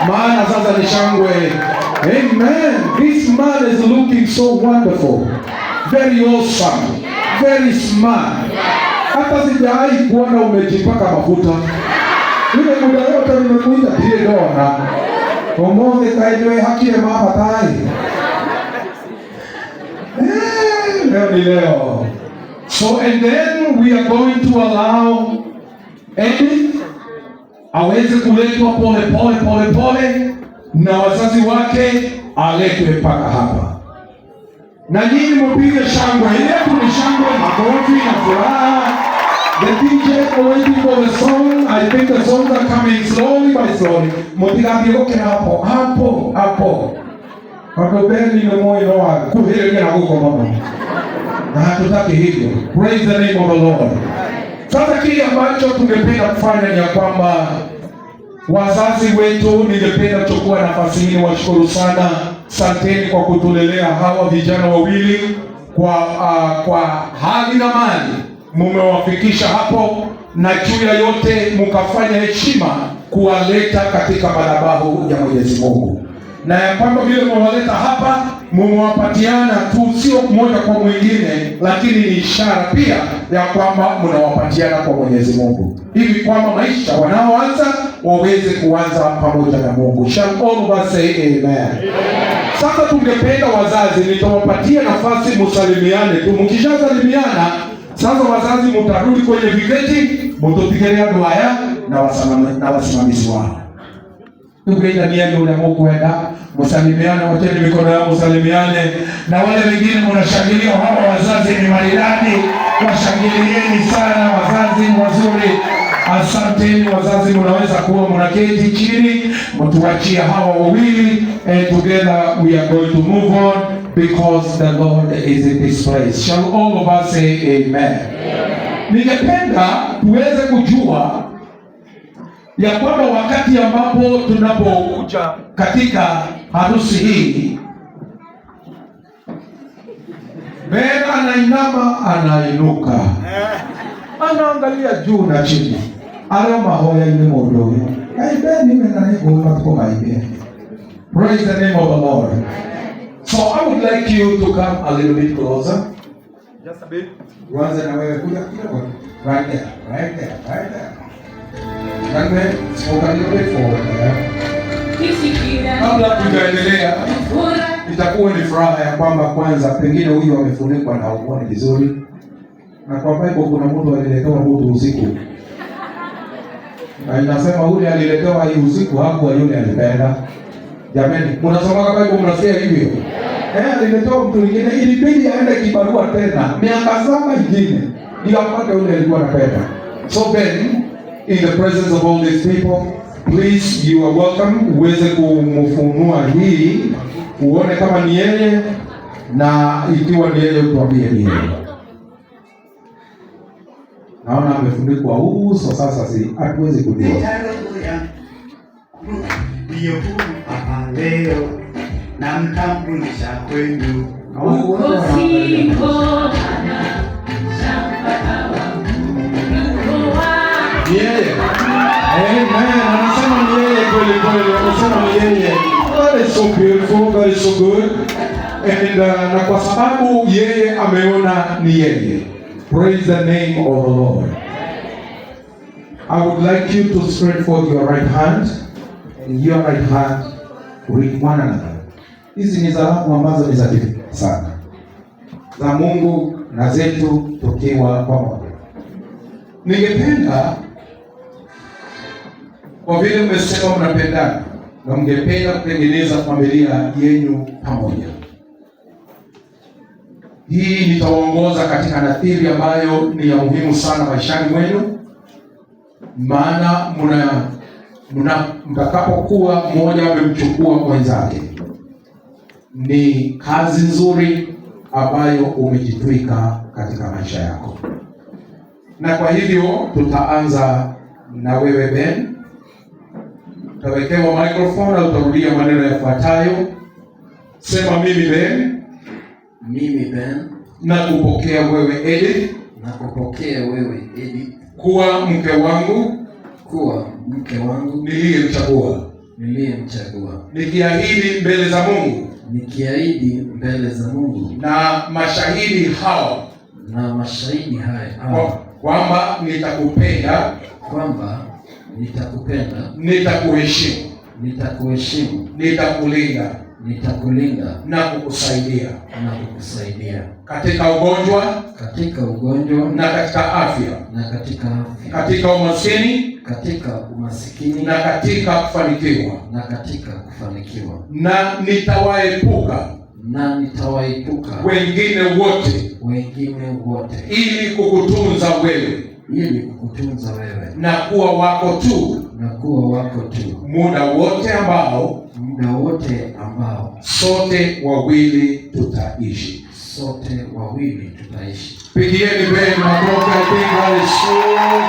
S1: maana sasa ni shangwe. Amen. This man is looking so wonderful, very awesome, very smart. Hata sijawahi kuona umejipaka mafuta. Ile muda yote nimekuita ile dona. Omoze kaidwe hakile mapatai. Leo ni leo. So and then we are going to allow Edith aweze kuletwa pole na wazazi wake aletwe mpaka hapa. Na nyinyi mpige shangwe. Ile ni shangwe, makofi na furaha. The DJ is waiting for the song. I think the songs are coming slowly by slowly. Motigabi hapo. Wakobeni ni moyo wa kuhile na huko mama. Na hatutaki hivyo. Praise the name of the Lord. Sasa kile ambacho tungependa kufanya ni kwamba wazazi wetu, ningependa kuchukua nafasi hii washukuru sana. Asanteni kwa kutulelea hawa vijana wawili kwa hali na mali. Mumewafikisha hapo, na juu ya yote mkafanya heshima kuwaleta katika madhabahu ya Mwenyezi Mungu. Na ya kwamba vile mwaleta hapa, mmewapatiana tu sio mmoja kwa mwingine, lakini ni ishara pia ya kwamba mnawapatiana kwa Mwenyezi Mungu, hivi kwamba maisha wanaoanza waweze kuanza pamoja na Mungu. Shall all of us say amen? Sasa tungependa wazazi, nitawapatia nafasi msalimiane tu. Mkishasalimiana sasa wazazi mtarudi kwenye viketi, mtopigelea dua na wasimamizi wao. Tugeenda niende ule Mungu wenda, msalimiane, wacheni mikono yao msalimiane, na wale wengine mnashangilia hawa wazazi ni maridadi, washangilieni sana wazazi wazuri. Asanteni wazazi, mnaweza kuwa mnaketi chini, mtuachie hawa wawili, and together we are going to move on because the Lord is in this place. Shall all of us say amen? Ningependa tuweze kujua ya kwamba wakati ambapo tunapokuja katika harusi hii, bega anainama anainuka, anaangalia juu na chini, ala mahoya ile modo aibeni menani kwa aibe. Praise the name of the Lord. So I would like you to come a little bit closer, just a bit. Kwanza na wewe kuja kidogo, right there. Young man, smoke a little bit forward there. Kabla tujaendelea, itakuwa ni furaha ya kwamba kwanza pengine huyu amefunikwa na uone vizuri. Na kwa Bible kuna mtu aliletewa mtu usiku. Na inasema yule aliletewa hii usiku hakuwa yule alipenda. Jamani, mnasoma kwa Bible mnasikia hivyo? Aliletewa mtu mwingine, ilibidi aende kibarua tena miaka 7 ingine ndio apate yule alikuwa anapenda. So then in the presence of all these people, please, you are welcome. Uweze kumfunua hii, uone kama ni yeye, na ikiwa ni yeye tuambie ni yeye. Naona amefunikwa uso sasa, si hatuwezi kujua.
S3: Ndio hapa leo na mtambulisha kwenu.
S1: Yeye. Amen. Anasema ni yeye kweli. Anasema ni yeye. That is so beautiful. That is so good. And na kwa sababu yeye ameona ni yeye. Praise the name of the Lord. I would like you to spread forth your right hand and your right hand with one another. Hizi ni salamu ambazo ni za sana za Mungu na zetu tukiwa pamoja. Ningependa kwa vile mmesema mnapendana na mngependa kutengeneza familia yenu pamoja, hii nitawaongoza katika nadhiri ambayo ni ya muhimu sana maishani mwenu, maana mtakapokuwa mmoja amemchukua mwenzake, ni kazi nzuri ambayo umejitwika katika maisha yako. Na kwa hivyo tutaanza na wewe Ben. Utawekewa microphone na utarudia maneno yafuatayo. Sema mimi Ben.
S4: Mimi Ben.
S1: Nakupokea wewe Edith.
S4: Nakupokea wewe Edith.
S1: Kuwa mke wangu.
S4: Kuwa mke wangu.
S1: Niliyemchagua.
S4: Niliyemchagua.
S1: Nikiahidi mbele za Mungu.
S4: Nikiahidi mbele za Mungu.
S1: Na mashahidi hao.
S4: Na mashahidi haya.
S1: Kwamba nitakupenda.
S4: Kwamba nitakupenda.
S1: Nitakuheshimu.
S4: Nitakuheshimu.
S1: Nitakulinda.
S4: Nitakulinda.
S1: Na kukusaidia.
S4: Na kukusaidia.
S1: Katika ugonjwa.
S4: Katika ugonjwa.
S1: Na katika afya.
S4: Na katika afya.
S1: Katika umaskini.
S4: Katika umasikini.
S1: Na katika kufanikiwa.
S4: Na katika kufanikiwa.
S1: Na nitawaepuka.
S4: Na nitawaepuka.
S1: Wengine wote.
S4: Wengine wote.
S1: Ili kukutunza wewe.
S4: Ili kukutunza wewe.
S1: Na kuwa wako tu.
S4: Na kuwa wako tu.
S1: Muda wote ambao.
S4: Muda wote ambao.
S1: Sote wawili tutaishi.
S4: Sote wawili tutaishi.
S1: Pigieni Ben makofi. I think that is so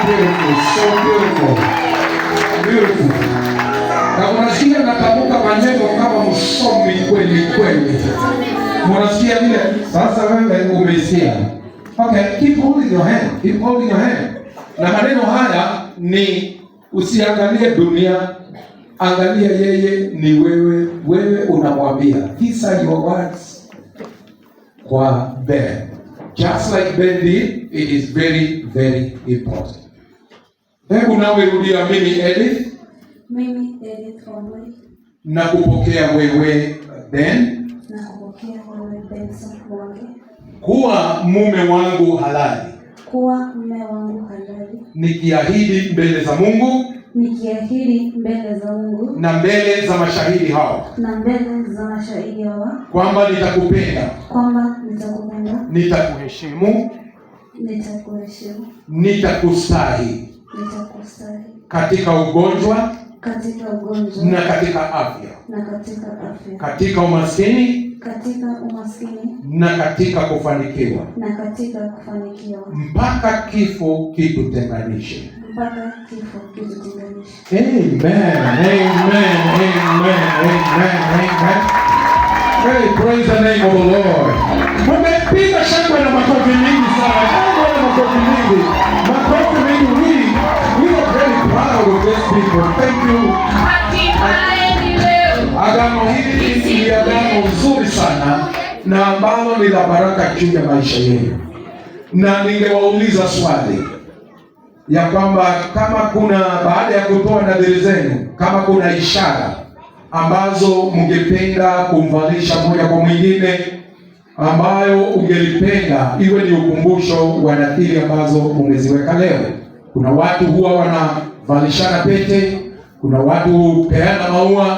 S1: beautiful. So beautiful. Beautiful. Na unasikia natamka maneno kama msomi kweli kweli. Unasikia vile? Sasa wewe umesikia. Okay, keep holding your hand. Keep holding your hand. Na maneno haya ni usiangalie dunia, angalia yeye ni wewe. Wewe unamwambia. These are your words kwa Ben. Just like Ben did, it is very, very important. Hebu nawe rudia mimi Edith.
S5: Mimi Edith Omwe.
S1: Na kupokea wewe Ben.
S5: Na kupokea wewe Benson Mwangi.
S1: Kuwa mume wangu halali.
S5: Kuwa mume wangu halali.
S1: Nikiahidi mbele za Mungu.
S5: Nikiahidi mbele za Mungu.
S1: Na mbele za mashahidi hawa.
S5: Na mbele za mashahidi hawa.
S1: Kwamba nitakupenda.
S5: Kwamba nitakupenda.
S1: Nitakuheshimu.
S5: Nitakuheshimu.
S1: Nitakustahi.
S5: Nitakustahi.
S1: Katika ugonjwa.
S5: Katika ugonjwa.
S1: Na katika afya.
S5: Na katika afya.
S1: Katika umaskini.
S5: Katika umaskini.
S1: Na katika kufanikiwa.
S5: Na katika kufanikiwa.
S1: Mpaka kifo kitutenganishe.
S5: Mpaka kifo kitutenganishe.
S1: Amen. Amen. Amen. Amen. Amen. Hey, praise the name of the Lord. Mumepiga shangwe na makofi mingi sana. Shangwe na makofi mingi. Makofi mingi. We are very proud of these people. Thank you. Agano hili ni agano nzuri sana na ambalo ni la baraka juu ya maisha yenu. Na ningewauliza swali ya kwamba kama kuna, baada ya kutoa nadhiri zenu, kama kuna ishara ambazo mngependa kumvalisha mmoja kwa mwingine, ambayo ungelipenda iwe ni ukumbusho wa nadhiri ambazo umeziweka leo. Kuna watu huwa wanavalishana pete, kuna watu hupeana maua.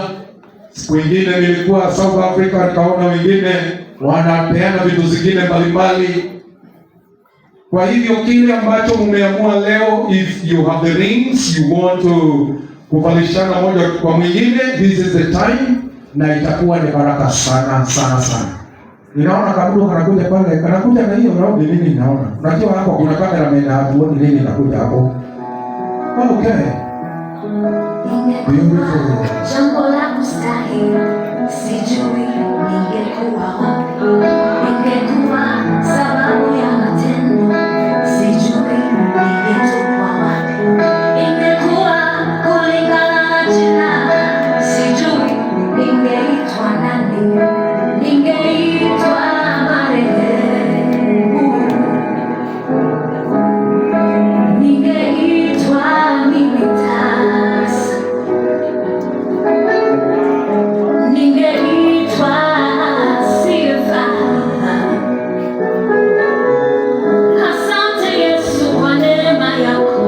S1: Siku nyingine nilikuwa South Africa, nikaona wengine wanapeana vitu zingine mbalimbali. Kwa hivyo kile ambacho mmeamua leo, if you have the rings, you want to kuvalishana moja kwa mwingine, this is the time, na itakuwa ni baraka sana sana sana. Ninaona kabla kanakuja pale, kanakuja na hiyo round nini naona. Unajua hapo kuna cameraman hapo nini inakuja hapo. Okay. Beautiful.
S6: Jambo la kustahili, sijui ningekuwa wapi, ningekuwa sababu ya matendo, sijui ningetupwa wapi, ingekuwa kulingana na jina, sijui ningeitwa nani, ningeitwa marehemu, ningeitwa Militas, ningeitwa Sifa. Asante Yesu kwa neema yako,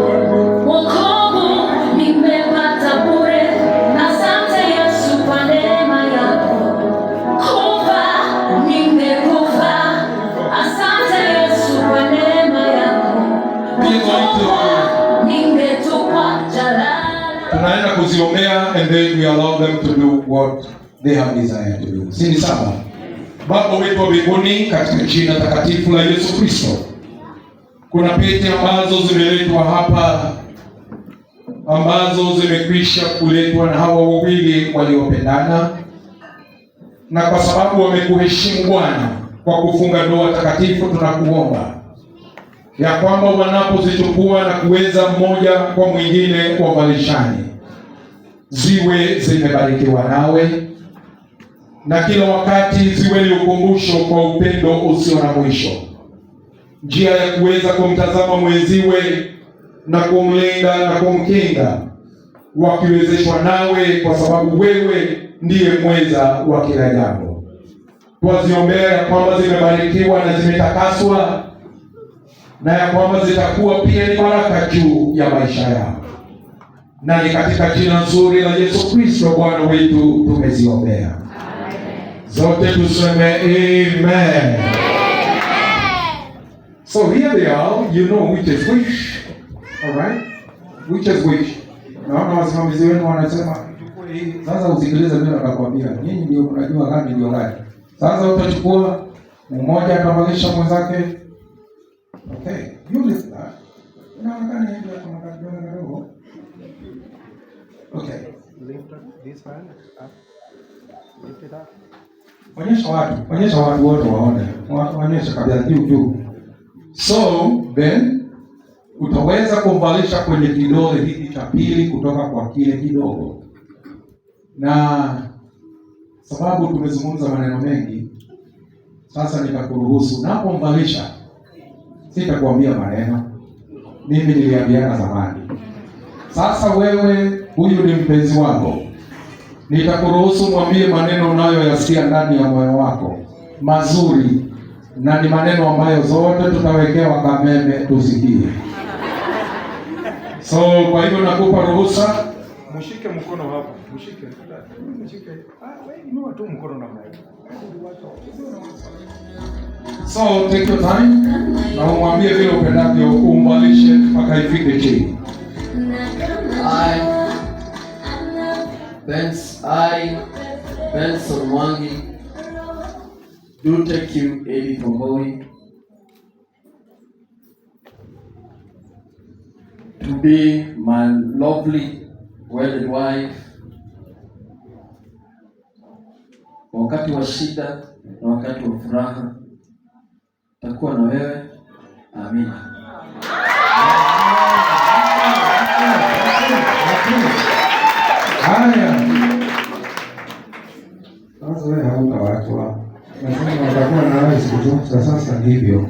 S6: wokovu nimepata bure. Asante Yesu kwa neema yako, kufa nimekufa. Asante Yesu kwa neema yako, ningetupwa jalala.
S1: Tunaenda kuziombea and then we allow them to do what they have desired to do. Si ni sawa? Baba wetu wa mbinguni, katika jina takatifu la Yesu Kristo, kuna pete ambazo zimeletwa hapa, ambazo zimekwisha kuletwa na hawa wawili waliopendana. na kwa sababu wamekuheshimu Bwana kwa kufunga ndoa takatifu, tunakuomba ya kwamba wanapozichukua na kuweza mmoja kwa mwingine wavalishani, ziwe zimebarikiwa nawe, na kila wakati ziwe ni ukumbusho kwa upendo usio na mwisho, njia ya kuweza kumtazama mwenziwe na kumlinda na kumkinga, wakiwezeshwa nawe, kwa sababu wewe ndiye mweza wa kila jambo. Twaziombea ya kwamba zimebarikiwa na zimetakaswa, na ya kwamba zitakuwa pia ni baraka juu ya maisha yao, na ni katika jina nzuri la Yesu Kristo Bwana wetu tumeziombea. Zote tuseme amen. So here they are, you know which is which. All right? Which is which. Naona wasimamizi wenu wanasema sasa usikilize mimi nitakwambia. Nyinyi ndio mnajua gani ndio gani. Sasa utachukua mmoja atamalisha mwenzake. Okay, you listen that. Unaonekana hivi kama kama kidogo. Okay.
S7: Lift this hand up. Lift it up.
S1: Onyesha watu wote waone. Onyesha kabisa juu. So, then utaweza kumvalisha kwenye kidole hiki cha pili kutoka kwa kile kidogo. Na sababu tumezungumza maneno mengi, sasa nitakuruhusu napomvalisha, sitakwambia maneno. Mimi niliambiana zamani. Sasa wewe, huyu ni mpenzi wako. Nitakuruhusu mwambie maneno unayoyasikia ndani ya moyo wako, mazuri, na ni maneno ambayo zote tutawekewa kameme tusikie. So kwa hivyo nakupa ruhusa, mshike mkono hapa, mshike. Wewe inua tu mkono namna hiyo. So take your time na umwambie vile upendavyo, umvalishe mpaka ifike chini.
S4: I, Benson Mwangi, do take you, Eddie Tomboi, to be my lovely wedded wife, wakati wa shida na wakati wa furaha, takuwa na wewe. Amina.
S1: Haya. Sasa wewe hautawachwa. Nasema watakuwa na wewe siku zote, sasa hivyo.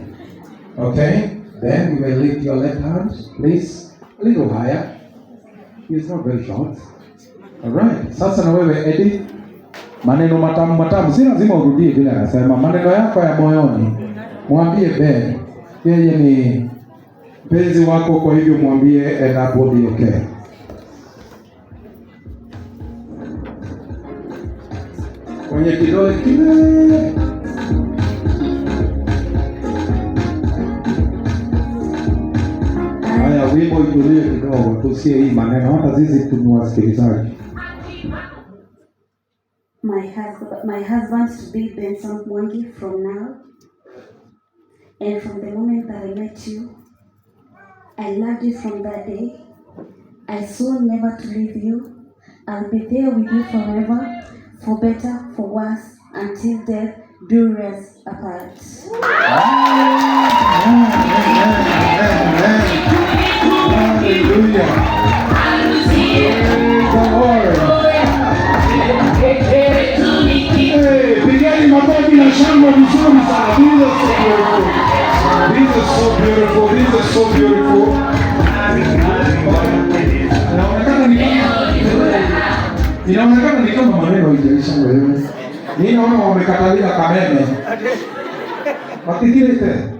S1: Okay? Then you may lift your left hand, please. A little higher. It's not very short. Alright. Sasa na wewe Eddie, maneno matamu, si lazima urudie vile anasema. Maneno yako ya moyoni, mwambie Ben, yeye ni mpenzi wako, kwa hivyo mwambie and that will be okay. Kwenye kidole kile. Haya, wimbo itulie kidogo, tusikie hii maneno, hata sisi tumewasikilizaji.
S5: My husband to be Benson Mwangi from now, and from the moment that I met you, I loved you from that day. I swore never to leave you. I'll be there with you forever, for better, for worse, until death do us apart.
S1: Hallelujah. Pigeni makofi na shangwe vizuri sana. This is so beautiful. This is so beautiful. Inaonekana ni kama maneno haijaisha wewe. Ninaona wamekatalia kameme. Watikile tena.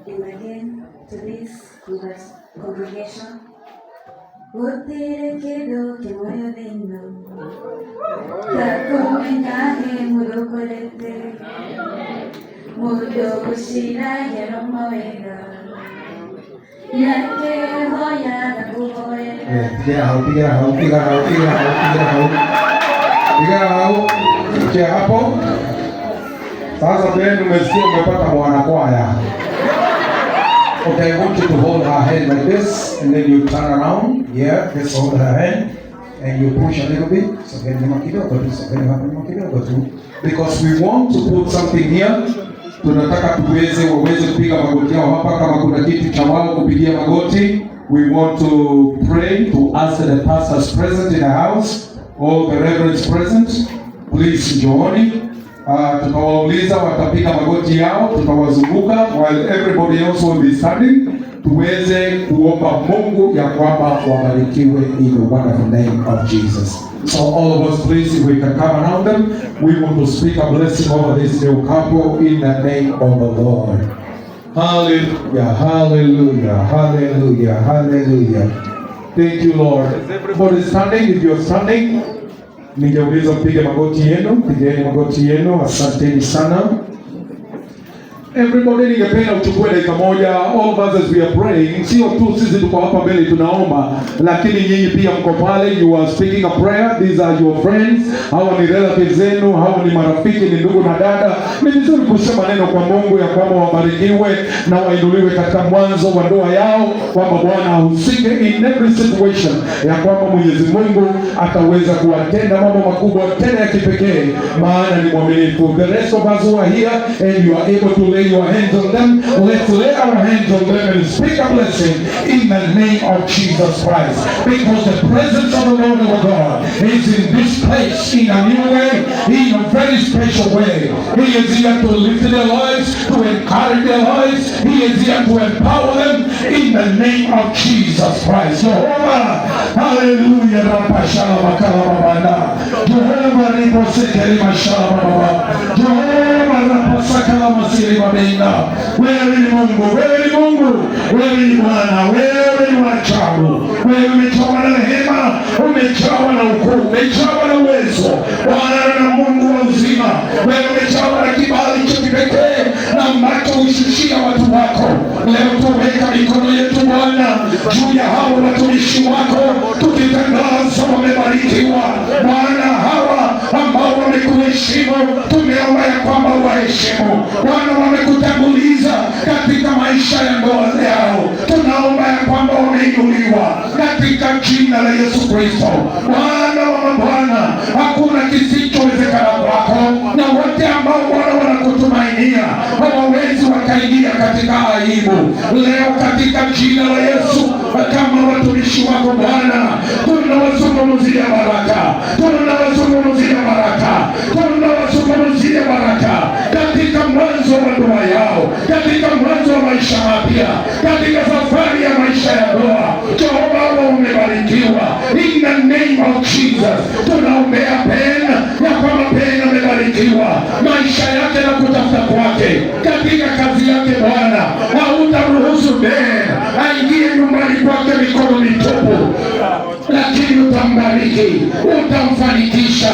S5: And again, to this congregation, Otire kedo kemoyo dino, takomenyahe murokolete, mudo kushira yeromawega, yake hoya na kuhoya.
S1: Piga hao. Kia hapo. Sasa Ben, umesikia umepata mwanakwaya. Okay, I want you to hold her hand like this, and then you turn around. Yeah, just hold her hand. and you push a little bit, sogea nyuma kidogo tu, sogea hapo nyuma kidogo tu, because we want to put something here. Tunataka waweze kupiga magoti yao hapa, kama kuna kitu cha wao kupigia magoti. We want to pray to ask the pastors present in the house, all the reverends present, please njooni. Tutawauliza watapiga magoti yao, tutawazunguka while everybody else will be standing, tuweze kuomba Mungu ya kwamba wabarikiwe in the wonderful name of Jesus. So all of us, please, if we can come around them, we want to speak a blessing over this new couple in the name of the Lord. Hallelujah, hallelujah, hallelujah, hallelujah. Thank you, Lord. Everybody standing, if you're standing, ningeuliza mpige magoti yenu, pigeni magoti yenu, asanteni sana. Everybody, ningependa uchukue dakika moja, all of us as we are praying. Sio tu sisi tuko hapa mbele tunaomba, lakini nyinyi pia mko pale, you are speaking a prayer. These are your friends, hawa ni relatives zenu, hawa ni marafiki, ni ndugu na dada. Ni vizuri kusema neno kwa Mungu ya kwamba wabarikiwe na wainuliwe katika mwanzo wa ndoa yao, kwamba Bwana ahusike in every situation, ya kwamba Mwenyezi Mungu ataweza kuwatenda mambo makubwa tena ya kipekee, maana ni mwaminifu. The rest of us who are here and you are able to lay your hands on them, let's lay our hands on them and speak a blessing in the name of Jesus Christ, because the presence of the Lord our God is in this place in a new way, in a very special way. He is here to lift their lives, to encourage their lives. He is here to empower them in the name of Jesus Christ. Jehovah, hallelujah. Jehovah, wewe ni Mungu, wewe ni Mungu, wewe ni Bwana, wewe ni mwajabu, wewe umejawa na rehema, umejawa na ukuu, umejawa na uwezo, Bwana na Mungu wa uzima, wewe umejawa na kibali cha kipekee na ambacho hushushia watu wako. Leo tuweka mikono yetu Bwana juu ya hao watumishi wako, tukitangaza wamebarikiwa Bwana. Hawa ambao wamekuheshimu, tumeomba ya kwamba waheshimu Bwana, wamekutanguliza katika maisha ya ndoa yao, tunaomba ya kwamba wameinuliwa katika jina la Yesu Kristo. Bwana wa Bwana, hakuna kisichowezekana kwako, na wote ambao Bwana wanakutumainia hawawezi wakaingia katika aibu. Leo katika jina la Yesu, kama watumishi wako Bwana, tunawazungumzia baraka, tunawazungumzia baraka, tunawazungumzia baraka katika mwanzo wa ndoa yao, katika mwanzo wa maisha mapya, katika safari ya maisha ya ndoa. Jehova, umebarikiwa in the name of Jesus. Tunaombea Pena ya kwamba Pena amebarikiwa maisha yake na kutafuta kwake katika kazi yake. Bwana, hautaruhusu Pena aingie nyumbani kwake mikono mitupu, lakini utambariki, utamfanikisha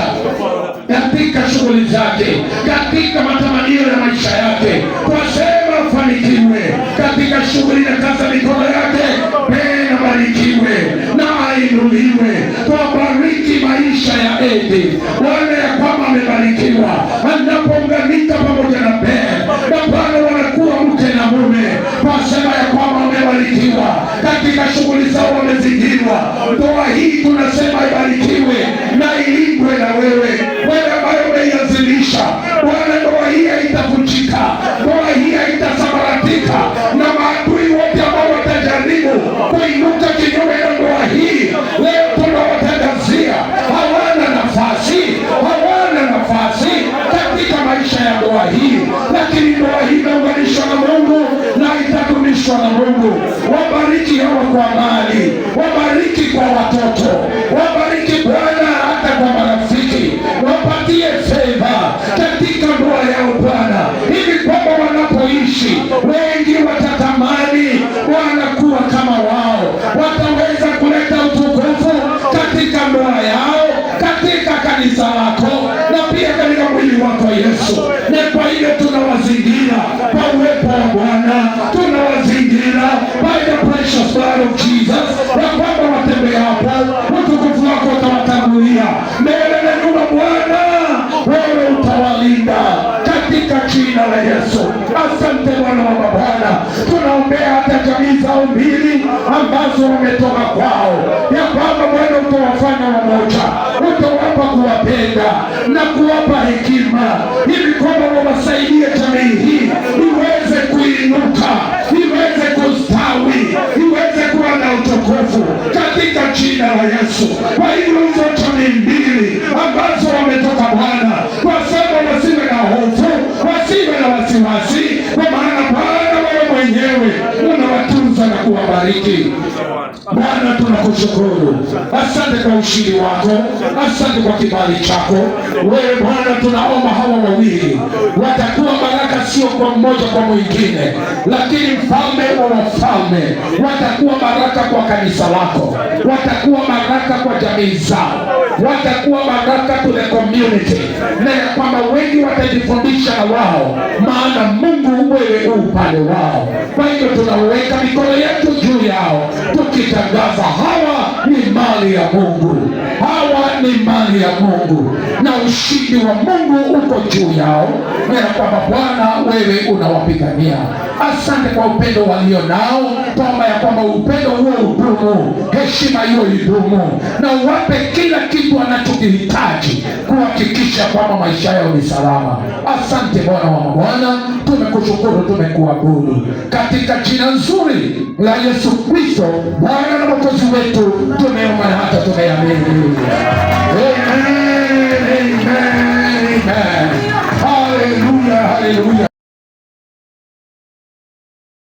S1: katika shughuli zake, katika matamanio ya maisha yake. Twasema fanikiwe katika shughuli na kazi ya mikono yake. Pena barikiwe na ainuliwe. Twabariki maisha ya Edi Bwana, ya kwamba amebarikiwa anapounganika pamoja na Pena, na Bwana wanakuwa mke na mume. Twasema ya kwamba wamebarikiwa katika shughuli zao, wamezingirwa. Ndoa hii tunasema ibarikiwe na ilindwe na wewe, wewe ambayo umeianzilisha Bwana. Ndoa hii haitavunjika, ndoa hii haitasambaratika, na maadui wote ambao watajaribu kuinuka kinyume na ndoa hii, leo tunawatangazia hawana nafasi, hawana nafasi katika maisha ya ndoa hii. Lakini ndoa hii imeunganishwa na Mungu na itadumishwa na Mungu. Wabariki hawa kwa mali, wabariki kwa watoto, wabariki Bwana hata kwa marafiki, wapatie favor katika ndoa yao Bwana, hivi kwamba wanapoishi wengi watatamani Bwana kuwa kama wao, wataweza kuleta utukufu katika ndoa yao, katika kanisa lako na pia katika mwili wako Yesu. Na kwa hiyo tunawazingira kwa uwepo wa Bwana, tunawazingira by the precious blood of Jesus, ya kwamba watembea hapo utukufu wako utawatangulia mbele na nyuma. Bwana, wewe utawalinda katika jina la Yesu. Asante Bwana wa Bwana,
S8: Tunaombea hata jamii zao mbili ambazo wametoka kwao, ya kwamba Bwana utawafanya wamoja, utawapa kuwapenda na kuwapa hekima, ili kwamba wawasaidie jamii hii iweze kuinuka, iweze kustawi, iweze kuwa na utukufu katika jina la Yesu. Kwa hivyo hizo jamii mbili ambazo wametoka Bwana, wasema wasiwe na hofu, wasiwe na wasiwasi, kwa maana Bwana wewe mwenyewe unawatunza na kuwabariki. Bwana tunakushukuru, asante kwa ushindi wako, asante kwa kibali chako. Wewe Bwana, tunaomba hawa wawili watakuwa baraka, sio kwa mmoja kwa mwingine, lakini mfalme wa wafalme, watakuwa baraka kwa kanisa lako, watakuwa baraka kwa jamii zao, watakuwa baraka to the community, na ya kwamba wengi watajifundisha na wao, maana Mungu wewe upande wao. Kwa hivyo tunaweka mikono yetu juu yao, tukitangaza hawa ni mali ya Mungu, hawa ni mali ya Mungu, na ushindi wa Mungu uko juu yao, na ya kwamba Bwana wewe unawapigania. Asante kwa upendo walio nao, kwamba ya kwamba upendo huo udumu, heshima hiyo idumu, na uwape kila kitu wanachokihitaji kuhakikisha kwamba maisha yao ni salama. Asante Bwana wa mabwana, tumekushukuru, tumekuabudu katika jina nzuri la Yesu Kristo, Bwana na Mwokozi wetu, tumeomba na hata tumeamini. Amen. Amen.